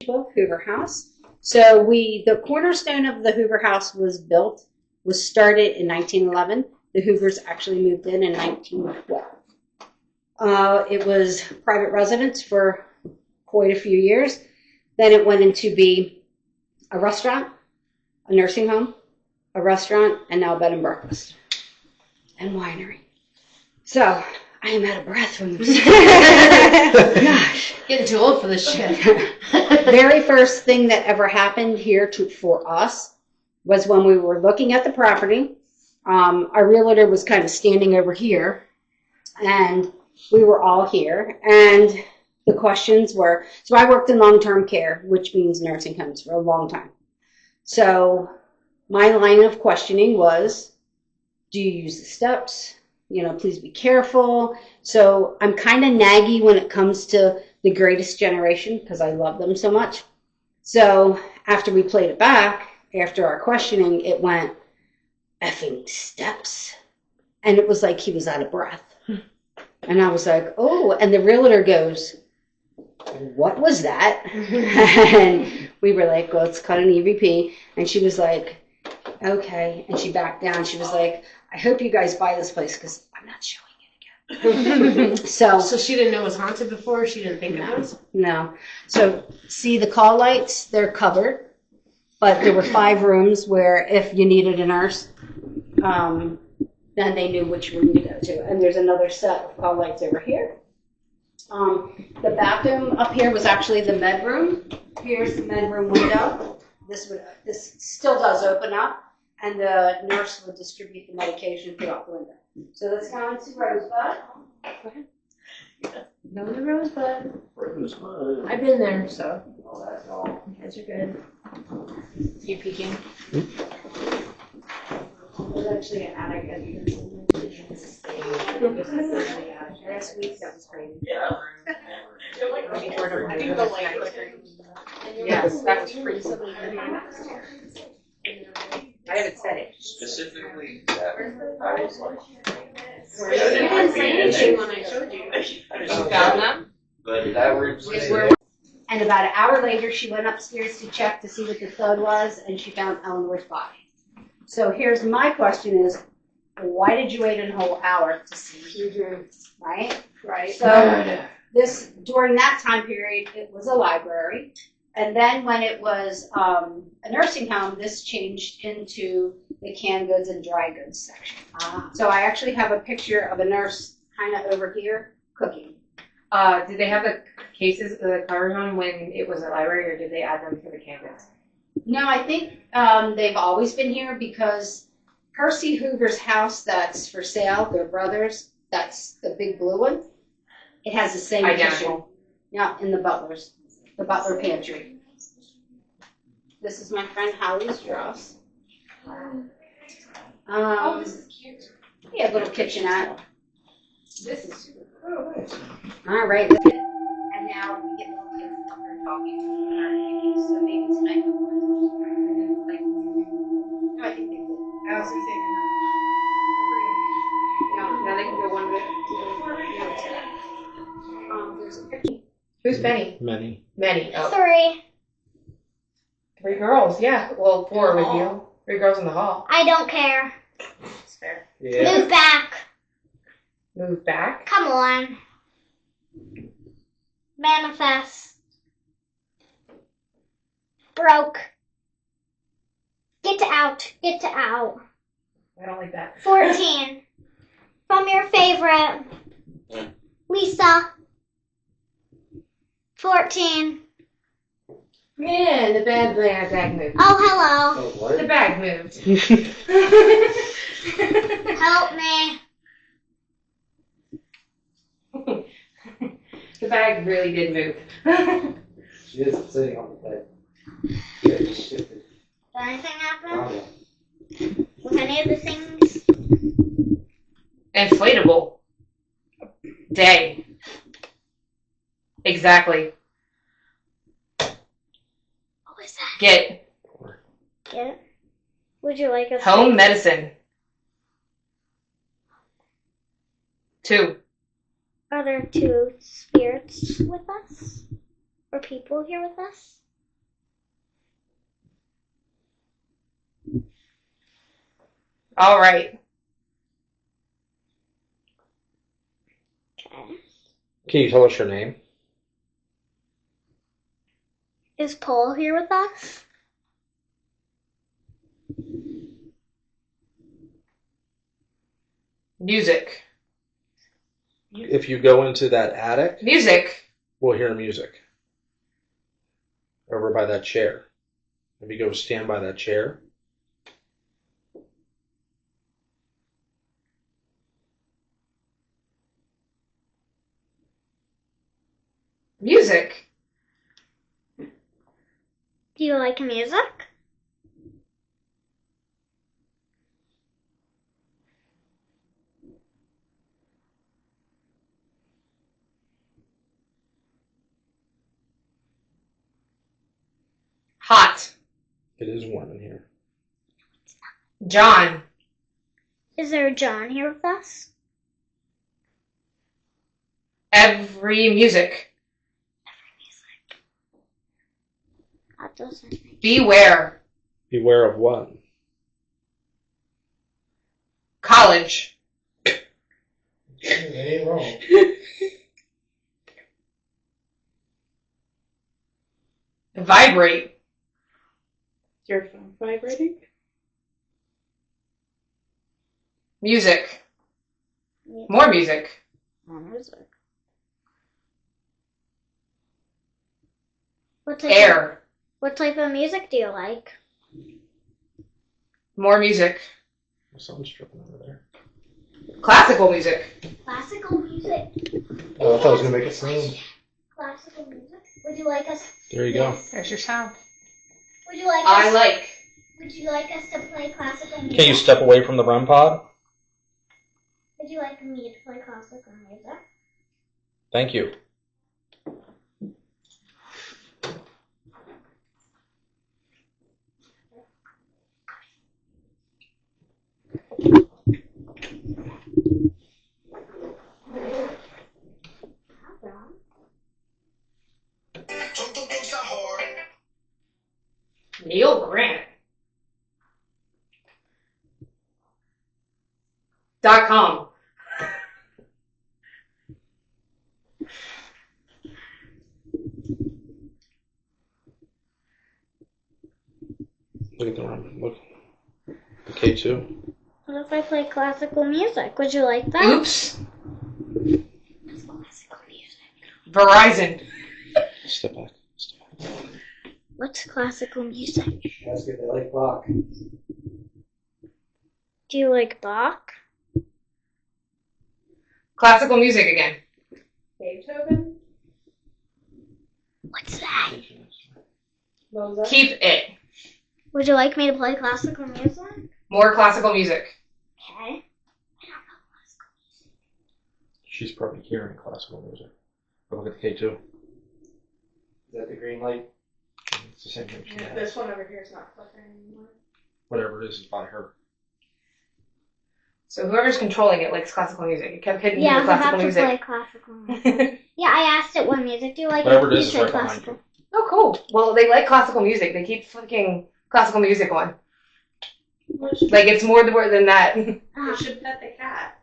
book, Hoover House. So the cornerstone of the Hoover House was started in 1911. The Hoovers actually moved in 1912. It was private residence for quite a few years. Then it went into be a restaurant, a nursing home, a restaurant, and now a bed and breakfast and winery. So I am out of breath from this. Gosh. Getting too old for this shit. Very first thing that ever happened here for us was when we were looking at the property. Our realtor was kind of standing over here, and we were all here. And the questions were, so I worked in long-term care, which means nursing homes, for a long time. So my line of questioning was, do you use the steps? Please be careful. So I'm kind of naggy when it comes to the Greatest Generation because I love them so much. So after we played it back, after our questioning, it went, effing steps. And it was like he was out of breath. And I was like, oh, and the realtor goes, what was that? And we were like, well, it's called an EVP. And she was like, okay. And she backed down. She was like, I hope you guys buy this place because I'm not showing it again. So she didn't know it was haunted before? She didn't think it was? No. So see the call lights, they're covered. But there were 5 rooms where if you needed a nurse, then they knew which room to go to. And there's another set of call lights over here. The bathroom up here was actually the med room. Here's the med room window. This still does open up, and the nurse would distribute the medication throughout the window. So let's go into Rosebud. Go ahead. Go to Rosebud. Rosebud. I've been there, so. Oh, that's all. You guys are good. You peeking? There's actually an attic entrance. Last week, that was crazy. Yeah. Yes, that was crazy. I haven't said it. Specifically, that I was like, You didn't say anything when I showed you. you found them? But that was. And about an hour later, she went upstairs to check to see what the thud was, and she found Eleanor's body. So here's my question is, why did you wait a whole hour to see? Right? Right. So during that time period, it was a library. And then when it was a nursing home, this changed into the canned goods and dry goods section. So I actually have a picture of a nurse kind of over here cooking. Did they have the cases of the cover home when it was a library, or did they add them for the campus? No, I think they've always been here because Percy Hoover's house that's for sale, their brothers, that's the big blue one. It has the same Identical. kitchen. Yeah, in the butler pantry. This is my friend Hallie's dress. Oh, this is cute. Yeah, little kitchenette. This is super Oh, nice. All right. And now we get little kids up there talking. So maybe tonight we'll like, no, I think they will. I was gonna say now they can go one bit. There's a picture. Who's Benny? Many. Many. Oh. 3. 3 girls, yeah. Well, 4 with you. 3 girls in the hall. I don't care. It's fair. Yeah. Move back. Move back. Come on. Manifest. Broke. Get out. Get out. I don't like that. 14. From your favorite. Lisa. 14. Man, the bag moved. Oh, hello. Oh, what? The bag moved. Help me. The bag really did move. She is sitting on the bed. Yeah, just shifted. Did anything happen? Oh, yeah. With any of the things? Inflatable. Day. Exactly. What was that? Get Yeah. Would you like us home medicine. 2. Are there 2 spirits with us? Or people here with us? All right. Okay. Can you tell us your name? Is Paul here with us? Music. If you go into that attic, Music. we'll hear music. Over by that chair. If you go stand by that chair. Music. Do you like music? Hot. It is warm in here. John. Is there a John here with us? Every music. That doesn't make Beware. Beware of what? College. That ain't wrong. Vibrate. Your phone vibrating? Music. sense. More music. More music. What type Air. What type of music do you like? More music. Someone's tripping over there. Classical music. Classical music. Oh, I thought I was going to make it sound. Classical music. Would you like us? There you go. There's your sound. Would you like I us? like. Would you like us to play classical music? Can you step away from the REM pod? Would you like me to play classical music? Thank you. Neil Grant. .com. Look at the REM. Look. The K2. What if I play classical music? Would you like that? Oops. What's classical music? Verizon. Step back. Step back. What's classical music? Ask if they like Bach. Do you like Bach? Classical music again. Beethoven? What's that? Mozart? Keep it. Would you like me to play classical music? More classical music. Okay. She's probably hearing classical music. But look at the K2. Is that the green light? It's the same thing. She has. This one over here is not flickering anymore. Whatever it is by her. So whoever's controlling it likes classical music. It kept hitting Yeah, I the was about classical to music. play classical music. Yeah, I asked it what music do you like? Whatever it You is said right behind classical. you. Oh, cool. Well, they like classical music. They keep flicking classical music on. Like, it's more than that. You should pet the cat.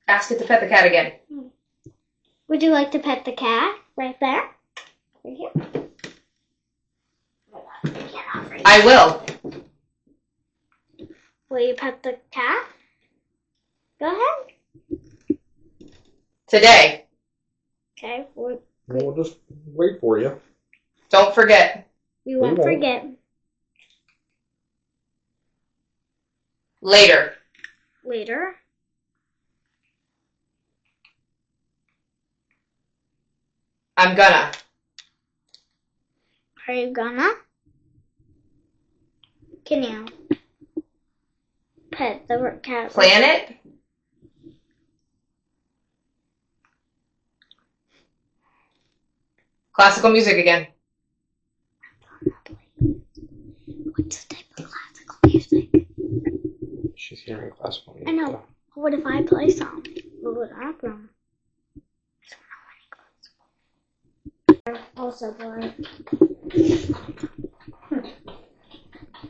Ask it to pet the cat again. Would you like to pet the cat? Right there? Right here? I will. Will you pet the cat? Go ahead. Today. Okay. We'll just wait for you. Don't forget. We won't won't. forget. Later. Later. I'm gonna. Are you gonna? Can you pet the cat? Plan it. Classical music again. What's the type of classical music? She's hearing classical music. I know. What if I play some? What would happen? Also, boy.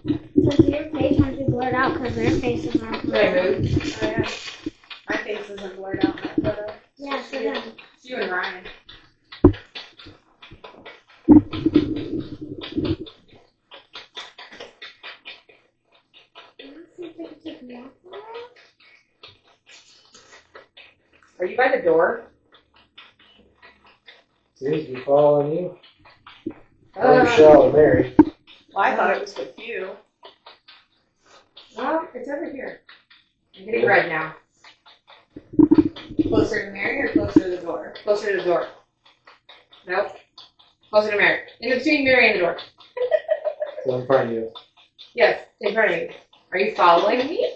Because your face might be blurred out because their faces aren't Did I blurred out. move? Oh, yeah. My face isn't blurred out in that photo. Yeah, so then. It's you and Ryan. Are you by the door? Seems to be following you. Or Uh, Michelle or Mary. Well, I thought it was with you. well, it's over here. I'm getting red now. Closer to Mary or closer to the door? Closer to the door. Nope. Closer to Mary. In between Mary and the door. So in front of you. Yes, in front of me. Are you following me?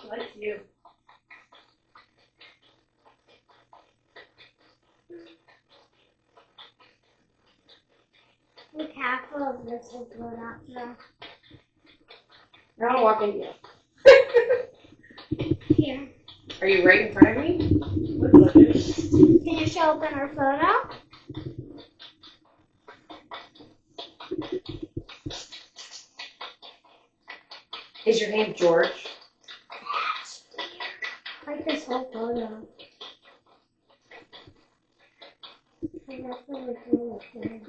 I like you. Look, half of this is blurred out. So. I don't walk into you. Here. Are you right in front of me? Looks like it. Can you show up in our photo? Is your name George? Like this whole photo. And that's what we're doing here.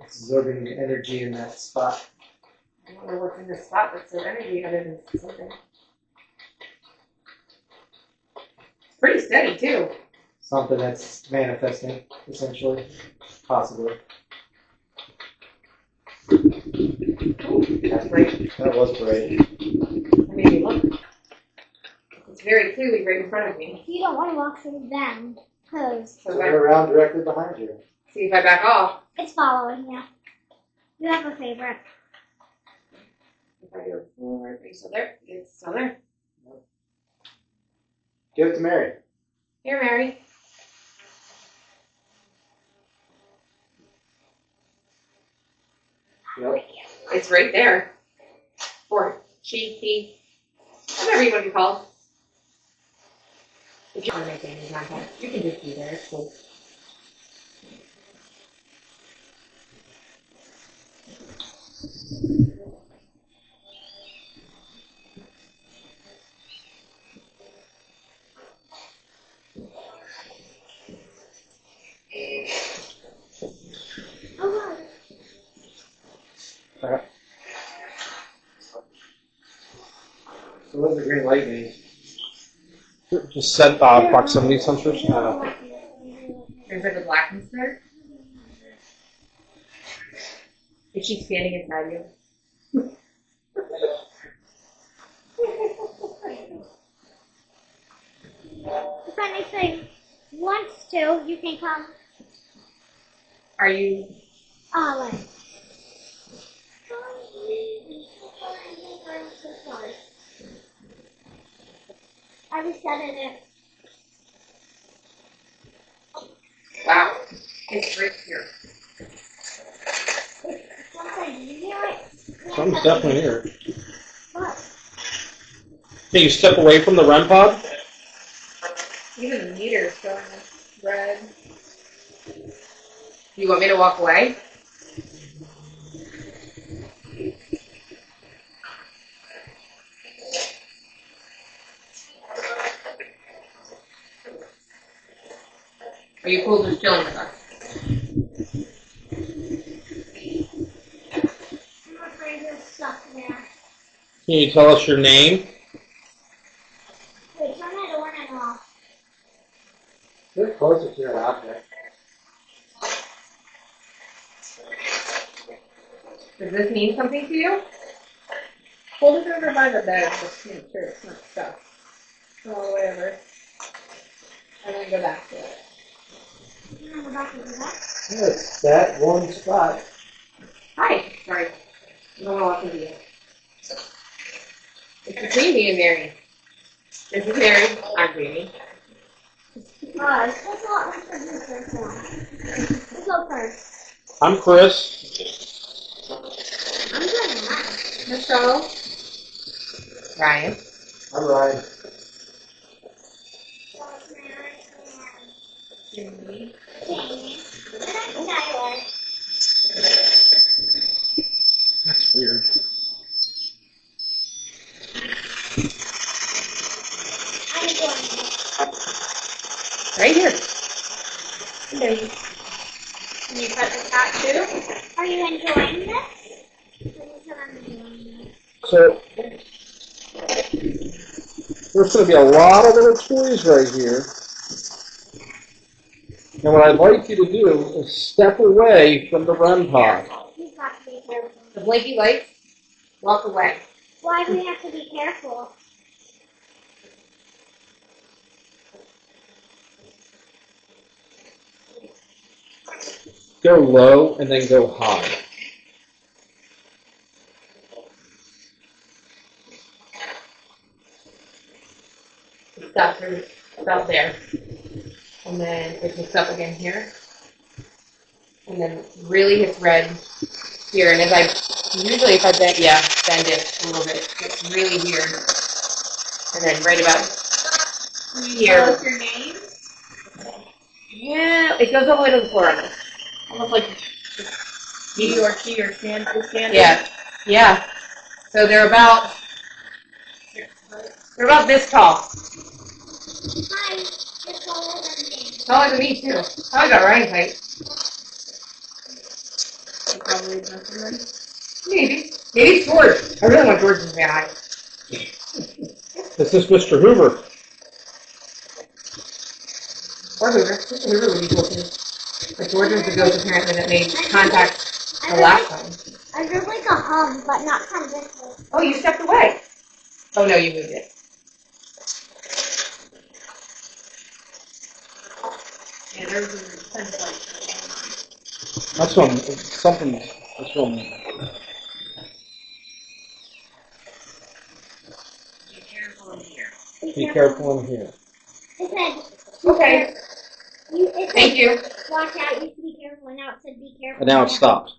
Absorbing the energy in that spot. I don't know what's in this spot that's so energy other than something. It's pretty steady too. Something that's manifesting, essentially. Possibly. Ooh, that's great. That was great. I made me look. It's very clearly right in front of me. You don't want to walk through them because So if Turn I, around directly behind you. see if I back off. it's following you. You have a favorite. If I go forward, are you still there? It's still there. Give it to Mary. Here, Mary. Yep. It's right there. Or she, he, whatever you want to be called. If you want to make any contact, you can just be there. It's cool. Oh, So what does the green light mean? Just set proximity sensors. There's like a blackness there. Is she standing inside you? if anything wants to, you can come. Are you? Like. I resetted it. Wow. It's right here. Something near it. Something's definitely here. What? Can you step away from the REM pod? Even the meter's showing red. You want me to walk away? Are you cool just chilling with us? I'm afraid you're stuck there. Can you tell us your name? Wait, turn it on and off. Get closer to your object. Does this mean something to you? Hold it over by the bed just to make sure it's not stuck. Go all the way over. And then go back to it. You know about to do that? It's that one spot. Hi. Sorry. I don't want to walk into you. It's between me and Mary. This is Mary. I'm Jamie. Let's do first one. Let's go first. I'm Chris. I'm doing that. Michelle? Ryan. I'm Ryan. Jamie. Jamie. And I'm Skylar. Weird. I'm enjoying this. Right here. Can you pet the cat too? Are you enjoying this? I said I'm enjoying this. So, there's going to be a lot of little toys right here. And what I'd like you to do is step away from the REM pod. You've got to be careful. The blinky lights. Walk away. Why do we have to be careful? Go low and then go high. It stops right about there. And then it picks up again here. And then really hits red here. And if I bend it a little bit. It's really weird. And then right about Can you here. tell us your name? Yeah, it goes all the way to the floor. Almost like he or she or stand. Yeah. Yeah. So they're about this tall. Hi, you're taller than me. Taller than me too. Probably about Ryan's height. Probably nothing. Maybe. Maybe it's George. I really want George to say hi. This is Mr. Hoover. Or Hoover. Mr. Hoover would be cool too. But George was the ghost apparently that made contact the last time. I heard like a hum, but not from this way. Oh, you stepped away. Oh no, you moved it. Yeah, there's a fence light. That's something. That's from. Be careful in here. Be careful in here. It said. Okay. It Thank said, you. watch out, you have to be careful, and now it said be careful. And now it stopped.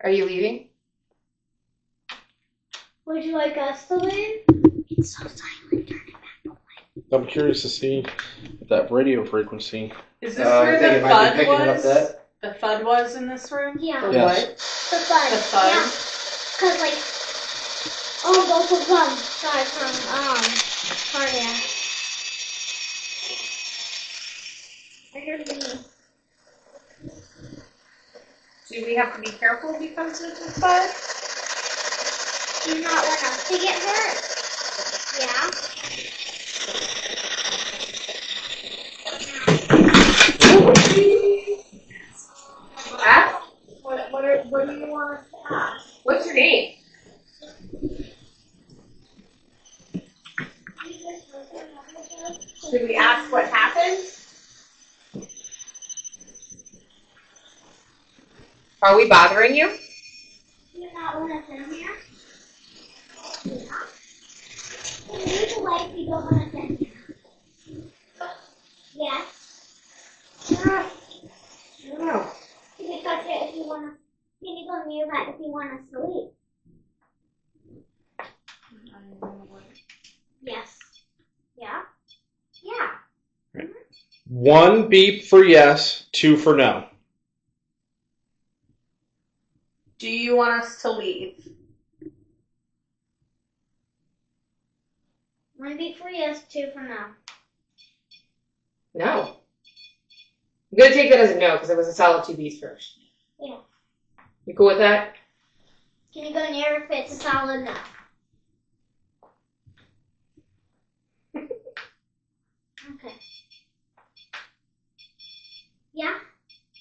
Are you leaving? Would you like us to leave? It's so silent, turn it back away. I'm curious to see if that radio frequency. Is this I where think the it might be FUD picking up was? that. The FUD was in this room? Yeah. For Yes. what? The fun. The FUD? Yeah. Cause like, both of them died from, cardiac. I heard me. Do we have to be careful because of the FUD? Do you not want us to get hurt? Yeah. Ask? What do you want us to ask? What's your name? Should we ask what happened? Are we bothering you? Do you not want us in here? Yeah. Can you leave the light if you don't want us in here? Yes. I don't know. Can you touch it if you want to? Can you go mute that if you want us to leave? Yes. Yeah? Yeah. 1 beep for yes, 2 for no. Do you want us to leave? 1 beat for yes, 2 for no. No. I'm gonna take that as a no because it was a solid 2 B's first. Yeah. You cool with that? Can you go near if it's a solid no? Okay. Yeah?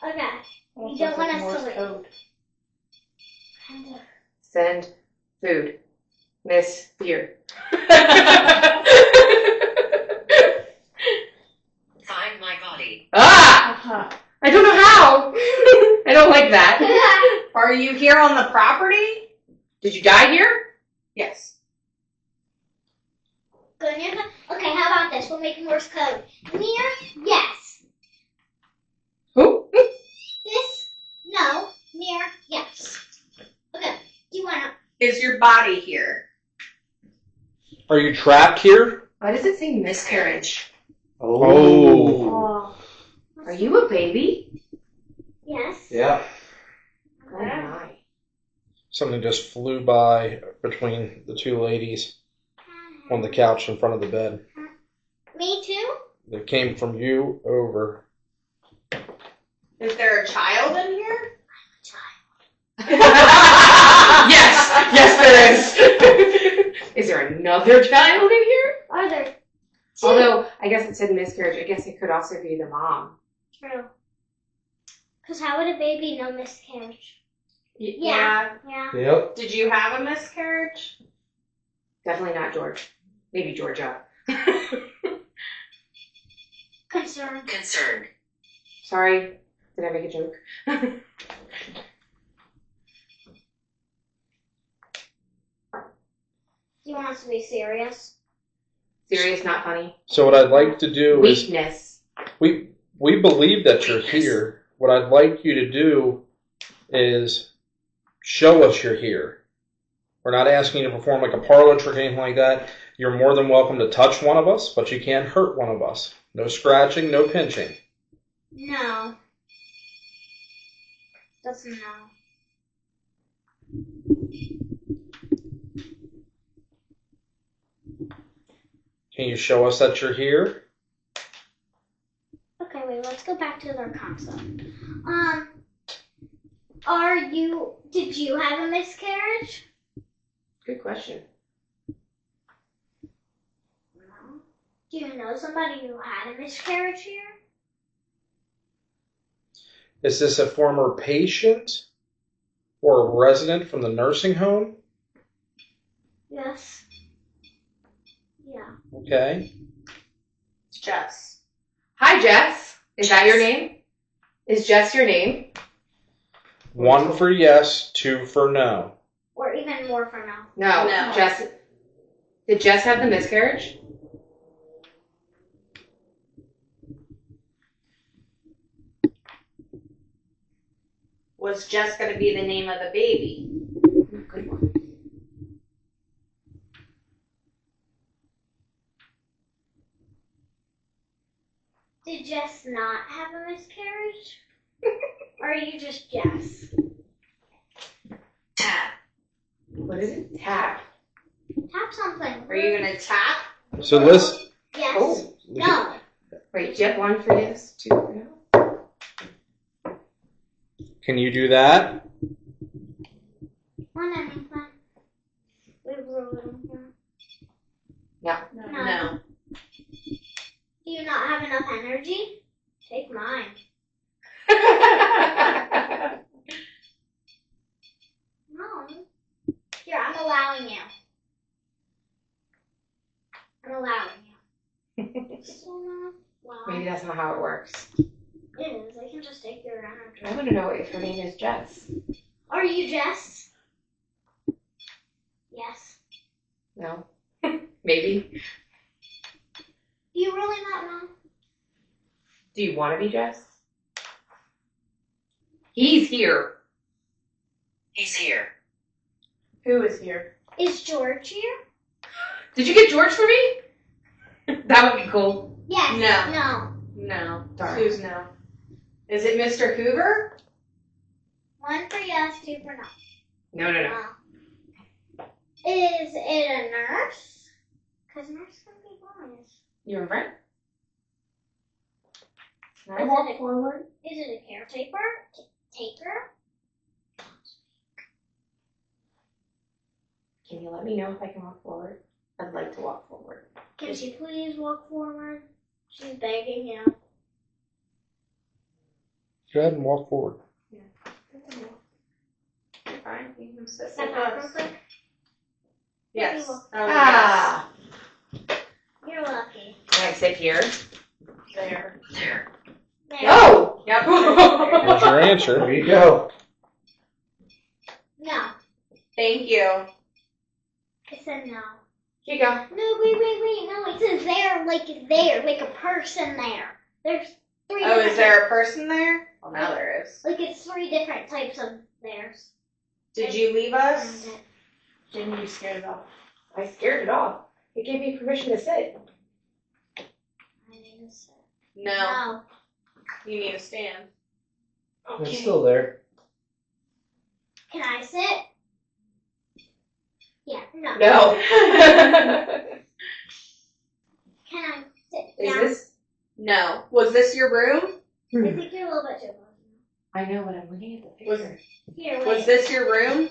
Okay. You don't want us to leave. Code. Send food. Miss beer. Find my body. Ah! Uh-huh. I don't know how. I don't like that. Are you here on the property? Did you die here? Yes. Go near the. Okay, how about this? We'll make Morse code. Near, yes. Who? This, no. Near, yes. Okay. Do you wanna? Is your body here? Are you trapped here? Why does it say miscarriage? Oh. Oh. Are you a baby? Yes. Yeah. something just flew by between the two ladies on the couch in front of the bed. Me too? That came from you over. Is there a child in here? Yes, there is. Is there another child in here? Are there two? Although, I guess it said miscarriage. I guess it could also be the mom. True. Because how would a baby know miscarriage? Yeah. Yeah. Yep. Did you have a miscarriage? Definitely not George. Maybe Georgia. Concerned. Concerned. Sorry. Did I make a joke? Do you want us to be serious? Serious, not funny. So what I'd like to do is Weakness. we believe that you're here. What I'd like you to do is show us you're here. We're not asking you to perform like a parlor trick or anything like that. You're more than welcome to touch one of us, but you can't hurt one of us. No scratching, no pinching. No. That's a no. Can you show us that you're here? Okay, wait, let's go back to their concept. Did you have a miscarriage? Good question. No. Do you know somebody who had a miscarriage here? Is this a former patient or a resident from the nursing home? Yes. Yeah. Okay. It's Jess. Hi, Jess. Is that your name? Is Jess your name? 1 for yes, 2 for no. Or even more for now. No. No. Jess. Did Jess have the miscarriage? Was Jess going to be the name of the baby? Good one. Did Jess not have a miscarriage? Or are you just Jess? Tap. What is it? Tap. Tap something. Are you going to tap? So listen. Yes. Oh. No. Wait, do you have 1 for yes, 2 for no? Can you do that? One ending fun. We wrote it here. No. No. Do you not have enough energy? Take mine. No. Here, I'm allowing you. I'm allowing you. So not Maybe allowing. that's not how it works. It is. I can just take your energy. I want to know if her name is Jess. Are you Jess? Yes. No. Maybe. Do you really not know? Do you want to be Jess? He's here. He's here. Who is here? Is George here? Did you get George for me? That would be cool. Yes. No. No. No. Darn. Who's no? Is it Mr. Hoover? 1 for yes, 2 for no. No. Is it a nurse? Because nurse can be boys. You're right. Can I Is walk it- forward? Is it a caretaker? Taker? Can you let me know if I can walk forward? I'd like to walk forward. Can she please walk forward? She's begging you. Go ahead and walk forward. Fine. You can sit Step with out real us. quick. Yes. Walk. Oh, Ah. You're lucky. Can I sit here? yes. There. There. There. Oh! Yep. That's your answer. There you go. No. Thank you. I said no. Here you go. No, wait. No, it says there, like a person there. There's 3 Oh, different is there a person there? Well, now there is. Like it's 3 different types of theirs. Did you leave us? And Didn't you scare it off? I scared it off. It gave me permission to sit. I need to sit. No. You need to stand. It's still there. Can I sit? No. No. Can I sit Is down? this? No. Was this your room? I think you're a little bit too close. I know, but I'm looking at the Was, picture. Here, wait. was this your room?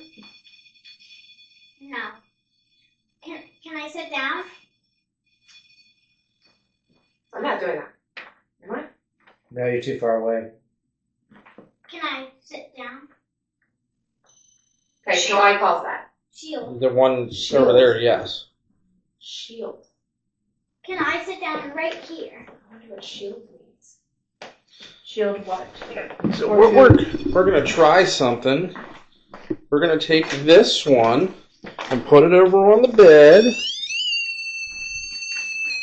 No. Can I sit down? I'm not doing that. Am I? No, you're too far away. Can I sit down? Okay, so I calls that. Shield. The one over there, yes. Shield. Can I sit down right here? I wonder what shield means. Shield what? So we're gonna try something. We're gonna take this one and put it over on the bed.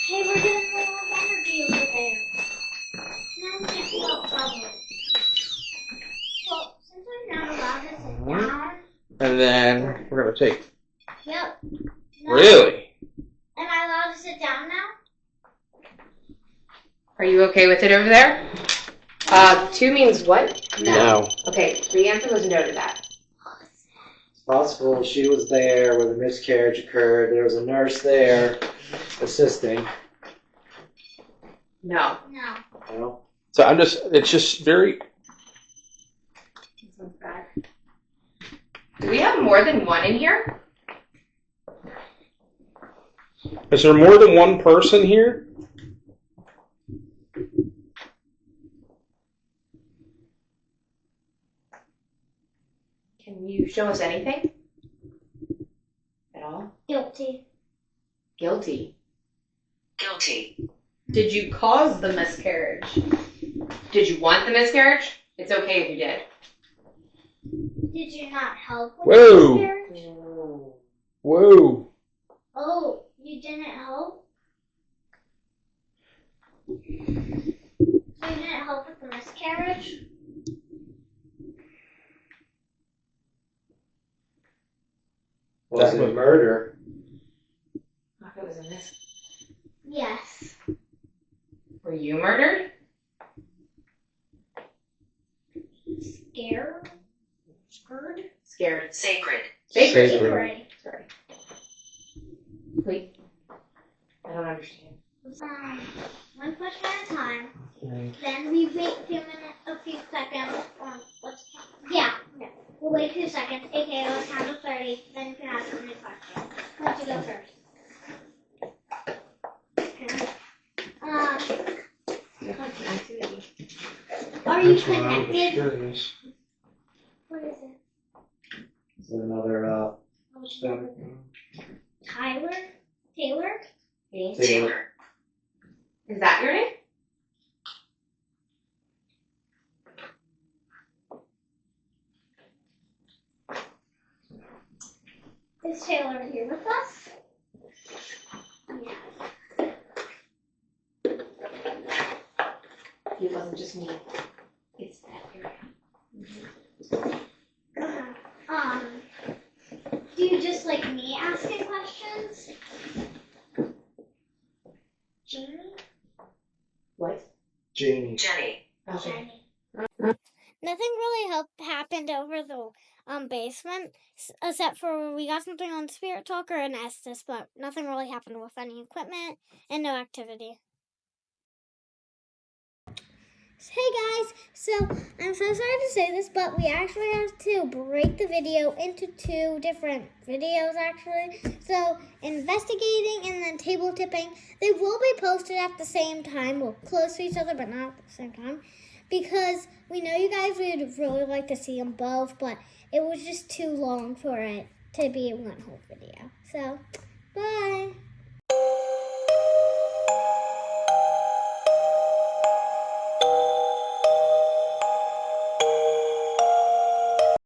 Hey, we're getting a lot of energy over there. Now we can't feel trouble. Well, since I'm not allowed to sit down. And then we're gonna take. Yep. No. Really? Am I allowed to sit down now? Are you okay with it over there? 2 means what? No. Okay, the answer was no to that. It's possible she was there where the miscarriage occurred. There was a nurse there assisting. No. No. Well, So it's just very. This one's bad. Do we have more than one in here? Is there more than one person here? Can you show us anything? At all? Guilty. Guilty. Guilty. Did you cause the miscarriage? Did you want the miscarriage? It's okay if you did. Did you not help with Whoa. the miscarriage? Whoa. Oh, you didn't help? So you didn't help with the miscarriage? was it a murder? I thought it was a mis. Yes. Were you murdered? Scared? Scared? Scared. Sacred. Sacred. Right. Sorry. Wait. I don't understand. One question at a time. Mm. Then we wait a few seconds. Yeah. We'll wait 2 seconds. Okay, let's count to 30. Then you can ask me a question. Why don't you go first? Okay. Are you connected? What is it? Is there another Tyler? Taylor? Taylor. Is that your name? Is Taylor here with us? Yes. It wasn't just me. It's that area. Do you just like me asking questions? Jamie? What? Janie. Jenny. Okay. Nothing really happened over the basement, except for we got something on Spirit Talker and Estes, but nothing really happened with any equipment and no activity. Hey guys, so I'm so sorry to say this, but we actually have to break the video into 2 different videos actually. So investigating and then table tipping, they will be posted at the same time. We'll close to each other, but not at the same time. Because we know you guys would really like to see them both, but it was just too long for it to be one whole video. So, bye!